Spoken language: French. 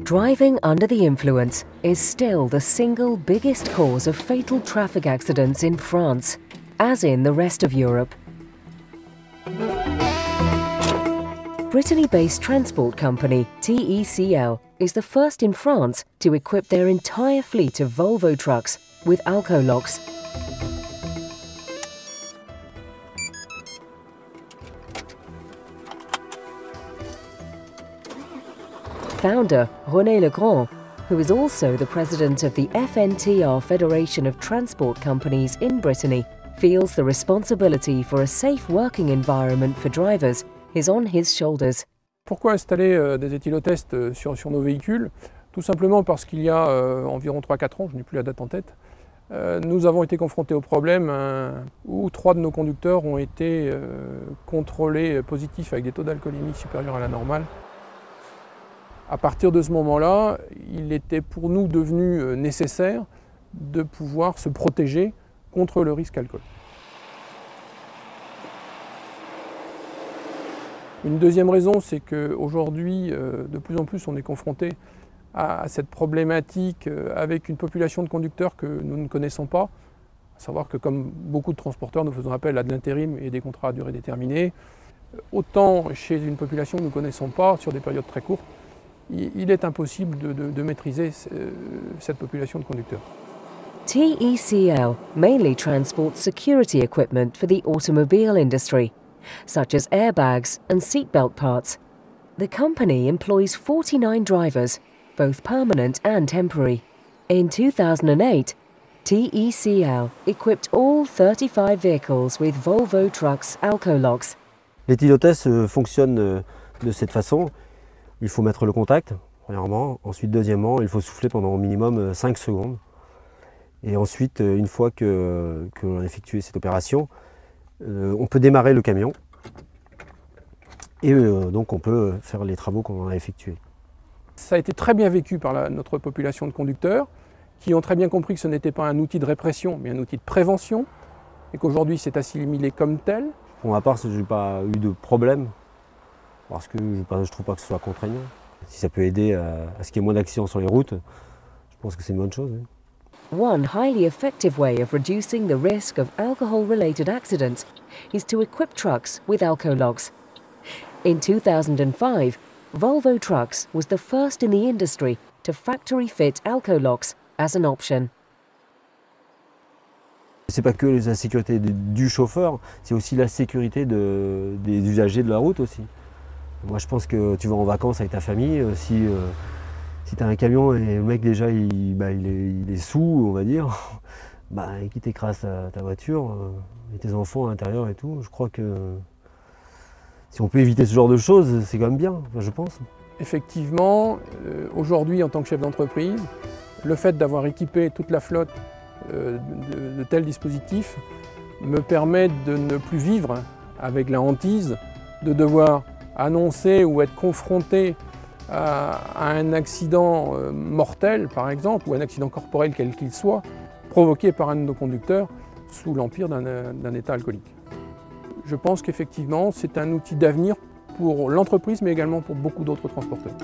Driving under the influence is still the single biggest cause of fatal traffic accidents in France, as in the rest of Europe. Brittany-based transport company TECL is the first in France to equip their entire fleet of Volvo trucks with alcolocks. Founder René Legrand, who is also the president of the FNTR Federation of Transport Companies in Brittany, feels the responsibility for a safe working environment for drivers is on his shoulders. Pourquoi installer des éthylotests sur nos véhicules? Tout simplement parce qu'il y a environ 3-4 ans, je n'ai plus la date en tête, nous avons été confrontés au problème où 3 de nos conducteurs ont été contrôlés positifs avec des taux d'alcoolémie supérieurs à la normale. À partir de ce moment-là, il était pour nous devenu nécessaire de pouvoir se protéger contre le risque alcool. Une deuxième raison, c'est qu'aujourd'hui, de plus en plus, on est confronté à cette problématique avec une population de conducteurs que nous ne connaissons pas. À savoir que comme beaucoup de transporteurs, nous faisons appel à de l'intérim et des contrats à durée déterminée. Autant chez une population que nous ne connaissons pas, sur des périodes très courtes, il est impossible de maîtriser cette population de conducteurs. TECL mainly transports security equipment for the automobile industry, such as airbags and seatbelt parts. The company employs 49 drivers, both permanent and temporary. In 2008, TECL equipped all 35 vehicles with Volvo Trucks alcolocks. L'éthylotest fonctionne de cette façon. Il faut mettre le contact, premièrement. Ensuite, deuxièmement, il faut souffler pendant au minimum 5 secondes. Et ensuite, une fois que l'on a effectué cette opération, on peut démarrer le camion. Et donc, on peut faire les travaux qu'on a effectués. Ça a été très bien vécu par notre population de conducteurs, qui ont très bien compris que ce n'était pas un outil de répression, mais un outil de prévention, et qu'aujourd'hui, c'est assimilé comme tel. Pour ma part, je n'ai pas eu de problème. Parce que je ne trouve pas que ce soit contraignant. Si ça peut aider à ce qu'il y ait moins d'accidents sur les routes, je pense que c'est une bonne chose. One highly effective way of reducing the risk of alcohol-related accidents is to equip trucks with alcolocks. In 2005, Volvo Trucks was the first in the industry to factory-fit alcolocks as an option. C'est pas que la sécurité du chauffeur, c'est aussi la sécurité des usagers de la route aussi. Moi je pense que tu vas en vacances avec ta famille, si tu as un camion et le mec déjà il est sous, on va dire, et qu'il t'écrase ta voiture et tes enfants à l'intérieur et tout, je crois que si on peut éviter ce genre de choses, c'est quand même bien, je pense. Effectivement, aujourd'hui en tant que chef d'entreprise, le fait d'avoir équipé toute la flotte de tels dispositifs me permet de ne plus vivre avec la hantise de devoir annoncer ou être confronté à un accident mortel, par exemple, ou un accident corporel quel qu'il soit, provoqué par un de nos conducteurs sous l'empire d'un état alcoolique. Je pense qu'effectivement, c'est un outil d'avenir pour l'entreprise, mais également pour beaucoup d'autres transporteurs.